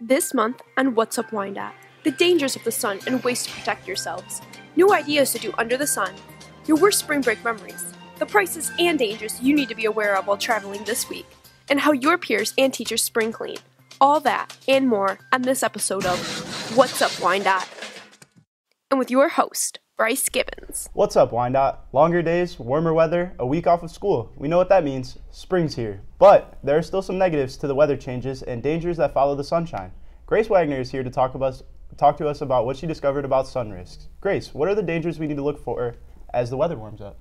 This month on What's Up Wyandotte, the dangers of the sun and ways to protect yourselves, new ideas to do under the sun, your worst spring break memories, the prices and dangers you need to be aware of while traveling this week, and how your peers and teachers spring clean. All that and more on this episode of What's Up Wyandotte. And with your host, Bryce Gibbons. What's up, Wyandotte? Longer days, warmer weather, a week off of school. We know what that means. Spring's here. But there are still some negatives to the weather changes and dangers that follow the sunshine. Grace Wagner is here to talk to us about what she discovered about sun risks. Grace, what are the dangers we need to look for as the weather warms up?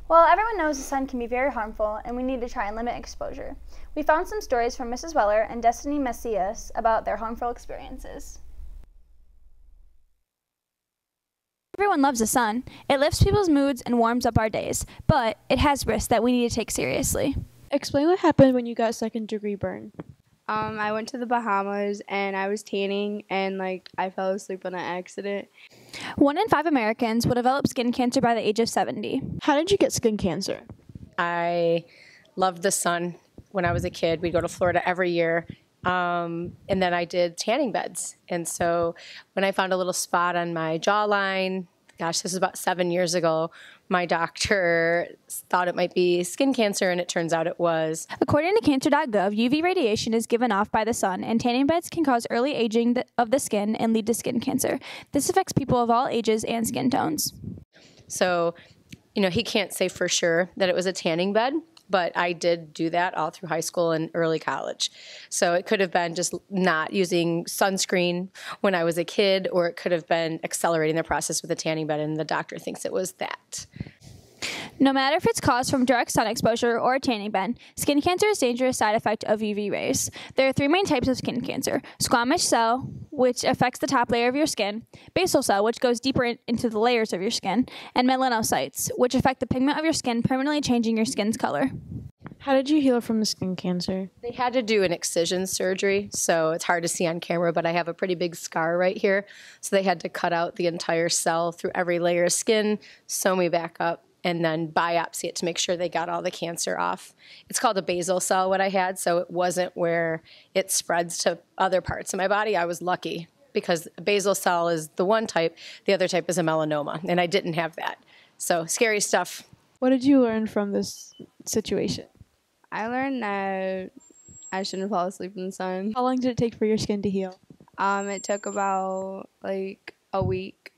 Well, everyone knows the sun can be very harmful, and we need to try and limit exposure. We found some stories from Mrs. Weller and Destiny Messias about their harmful experiences. Everyone loves the sun. It lifts people's moods and warms up our days, but it has risks that we need to take seriously. Explain what happened when you got second-degree burn. I went to the Bahamas and I was tanning and I fell asleep on an accident. 1 in 5 Americans will develop skin cancer by the age of 70. How did you get skin cancer? I loved the sun when I was a kid. We'd go to Florida every year. And then I did tanning beds. And so when I found a little spot on my jawline, gosh, this is about 7 years ago, my doctor thought it might be skin cancer, and it turns out it was. According to cancer.gov, UV radiation is given off by the sun, and tanning beds can cause early aging of the skin and lead to skin cancer. This affects people of all ages and skin tones. So, he can't say for sure that it was a tanning bed, but I did do that all through high school and early college. So it could have been just not using sunscreen when I was a kid, or it could have been accelerating the process with a tanning bed, and the doctor thinks it was that. No matter if it's caused from direct sun exposure or a tanning bed, skin cancer is a dangerous side effect of UV rays. There are 3 main types of skin cancer: squamous cell, which affects the top layer of your skin; basal cell, which goes deeper into the layers of your skin; and melanocytes, which affect the pigment of your skin, permanently changing your skin's color. How did you heal from the skin cancer? They had to do an excision surgery, so it's hard to see on camera, but I have a pretty big scar right here. So they had to cut out the entire cell through every layer of skin, sew me back up, and then biopsy it to make sure they got all the cancer off. It's called a basal cell, what I had, so it wasn't where it spreads to other parts of my body. I was lucky because a basal cell is the one type, the other type is a melanoma, and I didn't have that. So scary stuff. What did you learn from this situation? I learned that I shouldn't fall asleep in the sun. How long did it take for your skin to heal? It took about a week.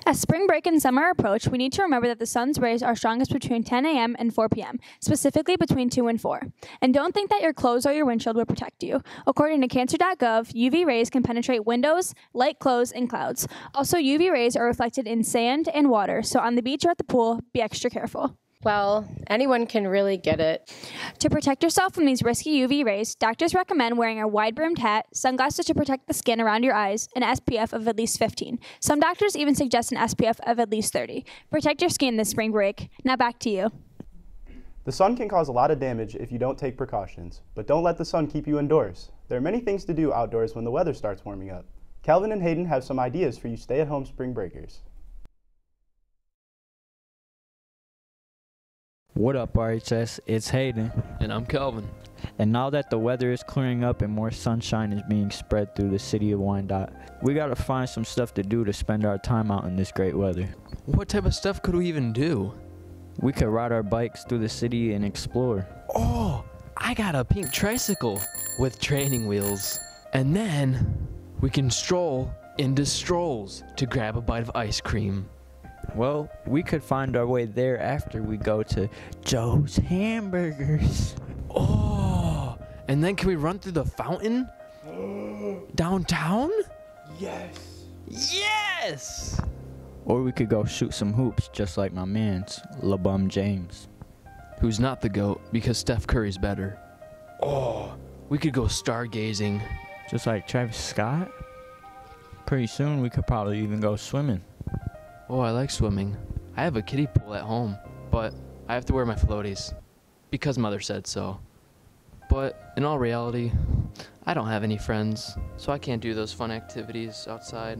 As spring break and summer approach, we need to remember that the sun's rays are strongest between 10 a.m. and 4 p.m., specifically between 2 and 4. And don't think that your clothes or your windshield will protect you. According to cancer.gov, UV rays can penetrate windows, light clothes, and clouds. Also, UV rays are reflected in sand and water, so on the beach or at the pool, be extra careful. Well, anyone can really get it. To protect yourself from these risky UV rays, doctors recommend wearing a wide-brimmed hat, sunglasses to protect the skin around your eyes, and SPF of at least 15. Some doctors even suggest an SPF of at least 30. Protect your skin this spring break. Now back to you. The sun can cause a lot of damage if you don't take precautions, but don't let the sun keep you indoors. There are many things to do outdoors when the weather starts warming up. Calvin and Hayden have some ideas for you stay-at-home spring breakers. What up, RHS? It's Hayden. And I'm Kelvin. And now that the weather is clearing up and more sunshine is being spread through the city of Wyandotte, we gotta find some stuff to do to spend our time out in this great weather. What type of stuff could we even do? We could ride our bikes through the city and explore. Oh, I got a pink tricycle with training wheels. And then we can stroll into Strolls to grab a bite of ice cream. Well, we could find our way there after we go to Joe's Hamburgers. Oh, and then can we run through the fountain? Downtown? Yes! Yes! Or we could go shoot some hoops just like my man's, LeBum James. Who's not the GOAT because Steph Curry's better. Oh, we could go stargazing. Just like Travis Scott? Pretty soon we could probably even go swimming. Oh, I like swimming. I have a kiddie pool at home, but I have to wear my floaties because Mother said so. But in all reality, I don't have any friends, so I can't do those fun activities outside.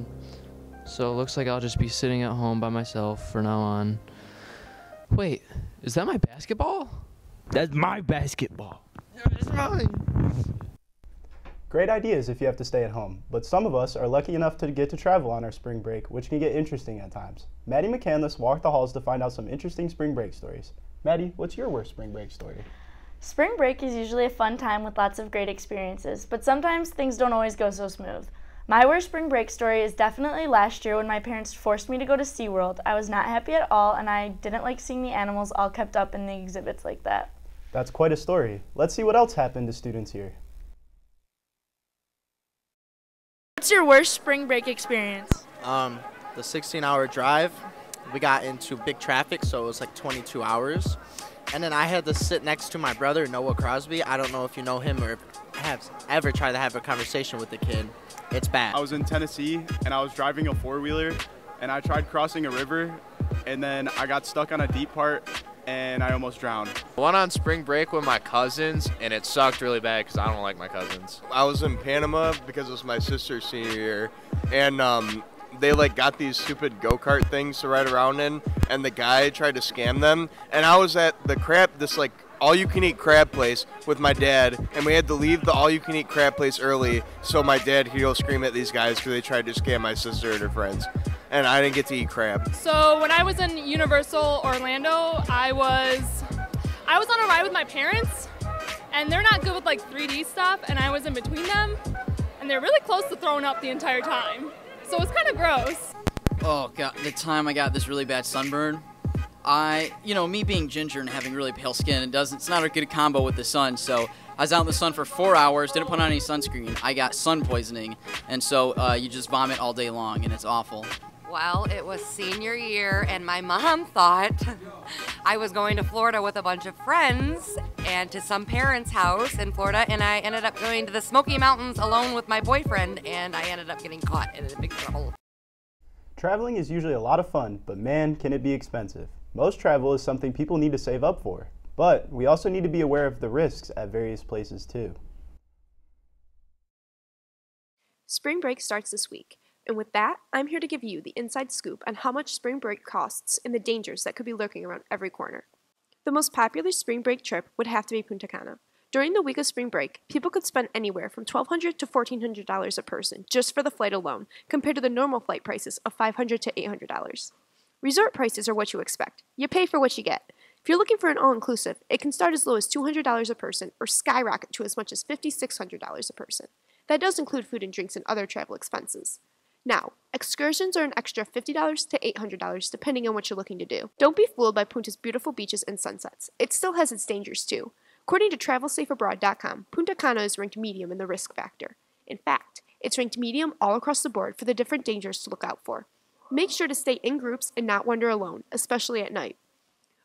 So it looks like I'll just be sitting at home by myself from now on. Wait, is that my basketball? That's my basketball. It's mine. Great ideas if you have to stay at home, but some of us are lucky enough to get to travel on our spring break, which can get interesting at times. Maddie McCandless walked the halls to find out some interesting spring break stories. Maddie, what's your worst spring break story? Spring break is usually a fun time with lots of great experiences, but sometimes things don't always go so smooth. My worst spring break story is definitely last year when my parents forced me to go to SeaWorld. I was not happy at all, and I didn't like seeing the animals all kept up in the exhibits like that. That's quite a story. Let's see what else happened to students here. What's your worst spring break experience? The 16-hour drive. We got into big traffic, so it was like 22 hours. And then I had to sit next to my brother, Noah Crosby. I don't know if you know him or have ever tried to have a conversation with the kid. It's bad. I was in Tennessee, and I was driving a four-wheeler, and I tried crossing a river, and then I got stuck on a deep part, and I almost drowned. I went on spring break with my cousins, and it sucked really bad because I don't like my cousins. I was in Panama because it was my sister's senior year, and they got these stupid go-kart things to ride around in, and the guy tried to scam them, and I was at this all-you-can-eat crab place with my dad, and we had to leave the all-you-can-eat crab place early so my dad could go scream at these guys because they tried to scam my sister and her friends, and I didn't get to eat crab. So when I was in Universal Orlando, I was on a ride with my parents, and they're not good with 3D stuff, and I was in between them, and they're really close to throwing up the entire time. So it's kind of gross. Oh God, the time I got this really bad sunburn, me being ginger and having really pale skin, it's not a good combo with the sun. So I was out in the sun for 4 hours, didn't put on any sunscreen. I got sun poisoning, and so you just vomit all day long, and it's awful. Well, it was senior year, and my mom thought I was going to Florida with a bunch of friends and to some parents' house in Florida, and I ended up going to the Smoky Mountains alone with my boyfriend, and I ended up getting caught in a big trouble. Traveling is usually a lot of fun, but man, can it be expensive. Most travel is something people need to save up for, but we also need to be aware of the risks at various places too. Spring break starts this week. And with that, I'm here to give you the inside scoop on how much spring break costs and the dangers that could be lurking around every corner. The most popular spring break trip would have to be Punta Cana. During the week of spring break, people could spend anywhere from $1,200 to $1,400 a person just for the flight alone, compared to the normal flight prices of $500 to $800. Resort prices are what you expect. You pay for what you get. If you're looking for an all-inclusive, it can start as low as $200 a person or skyrocket to as much as $5,600 a person. That does include food and drinks and other travel expenses. Now, excursions are an extra $50 to $800 depending on what you're looking to do. Don't be fooled by Punta's beautiful beaches and sunsets. It still has its dangers too. According to TravelSafeAbroad.com, Punta Cana is ranked medium in the risk factor. In fact, it's ranked medium all across the board for the different dangers to look out for. Make sure to stay in groups and not wander alone, especially at night.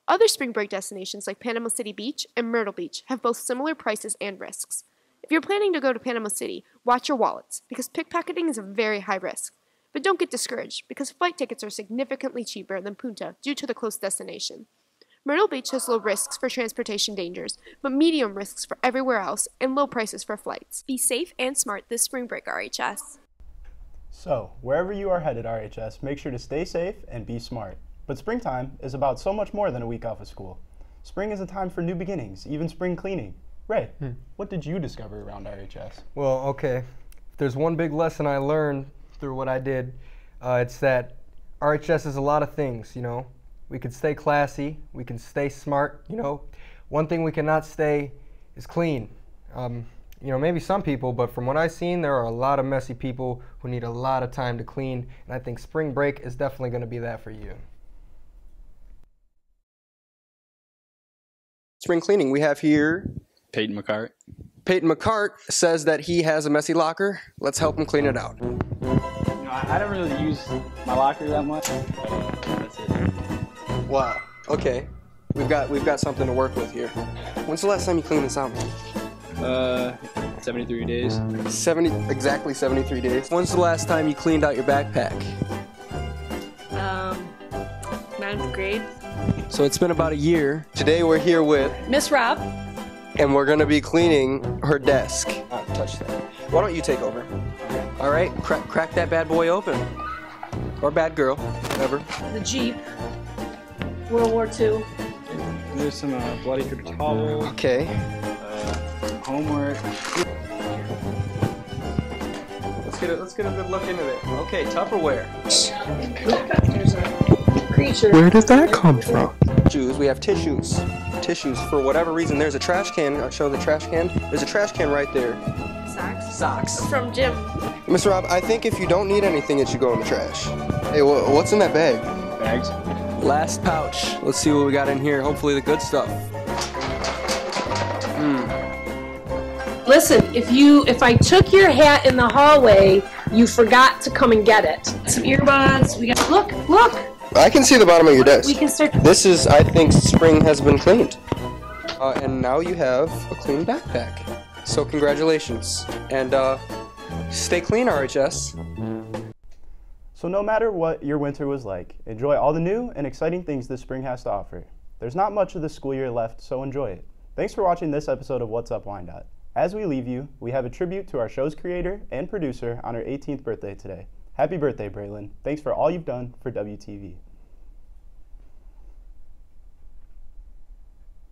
Other spring break destinations like Panama City Beach and Myrtle Beach have both similar prices and risks. If you're planning to go to Panama City, watch your wallets, because pickpocketing is a very high risk. But don't get discouraged, because flight tickets are significantly cheaper than Punta due to the close destination. Myrtle Beach has low risks for transportation dangers, but medium risks for everywhere else, and low prices for flights. Be safe and smart this spring break, RHS. So, wherever you are headed, RHS, make sure to stay safe and be smart. But springtime is about so much more than a week off of school. Spring is a time for new beginnings, even spring cleaning. Ray, what did you discover around RHS? Well, okay, if there's one big lesson I learned through what I did, it's that RHS is a lot of things, We could stay classy, we can stay smart, One thing we cannot stay is clean. Maybe some people, but from what I've seen, there are a lot of messy people who need a lot of time to clean, and I think spring break is definitely going to be that for you. Spring cleaning, we have here Peyton McCart. Peyton McCart says that he has a messy locker. Let's help him clean it out. I don't really use my locker that much. That's it. Wow. Okay. We've got something to work with here. When's the last time you cleaned this out, man? 73 days. Exactly 73 days. When's the last time you cleaned out your backpack? 9th grade. So it's been about a year. Today we're here with Miss Rob. And we're gonna be cleaning her desk. Touch that. Why don't you take over? All right, crack that bad boy open. Or bad girl, whatever. The Jeep. World War II. There's some bloody paper towels. Okay. Some homework. Let's get a good look into it. Okay, Tupperware. There's a creature. Where did that come from? Tissues. We have tissues. Tissues. For whatever reason, there's a trash can. I'll show the trash can. There's a trash can right there. Socks. Socks. From Jim. Mr. Rob, I think if you don't need anything, it should go in the trash. Hey, what's in that bag? Bags. Last pouch. Let's see what we got in here. Hopefully the good stuff. Listen, if I took your hat in the hallway, you forgot to come and get it. Some earbuds. We got look. I can see the bottom of your desk. We can start. This is, I think, spring has been cleaned. And now you have a clean backpack. So congratulations. And stay clean, RHS. So no matter what your winter was like, enjoy all the new and exciting things this spring has to offer. There's not much of the school year left, so enjoy it. Thanks for watching this episode of What's Up Wyandotte. As we leave you, we have a tribute to our show's creator and producer on her 18th birthday today. Happy birthday, Braylen. Thanks for all you've done for WTV.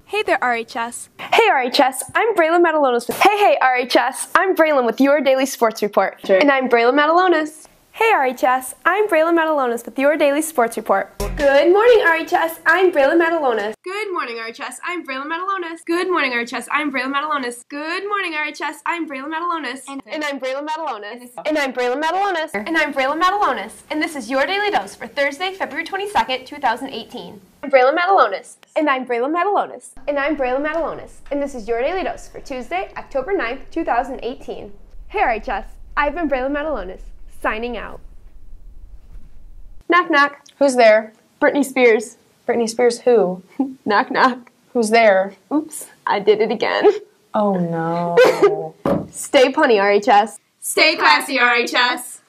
Hey there, RHS. Hey, RHS, I'm Braylen Matulonis with Hey, RHS, I'm Braylen with your Daily Sports Report. Sure. And I'm Braylen Matulonis. Hey, RHS, I'm Braylen Matulonis with your Daily Sports Report. Good morning, RHS, I'm Braylen Matulonis. Good morning, RHS, I'm Braylen Matulonis. Good morning, RHS, I'm Braylen Matulonis. Good morning, RHS, I'm Braylen Matulonis. And I'm Braylen Matulonis. And I'm Braylen Matulonis. And I'm Braylen Matulonis. And this is your Daily Dose for Thursday, February 22nd, 2018. I'm Braylen Matulonis. And I'm Braylen Matulonis. And I'm Braylen Matulonis. And this is your Daily Dose for Tuesday, October 9th, 2018. Hey, RHS, I've been Braylen Matulonis. Signing out. Knock, knock. Who's there? Britney Spears. Britney Spears who? Knock, knock. Who's there? Oops, I did it again. Oh no. Stay punny, RHS. Stay classy, RHS.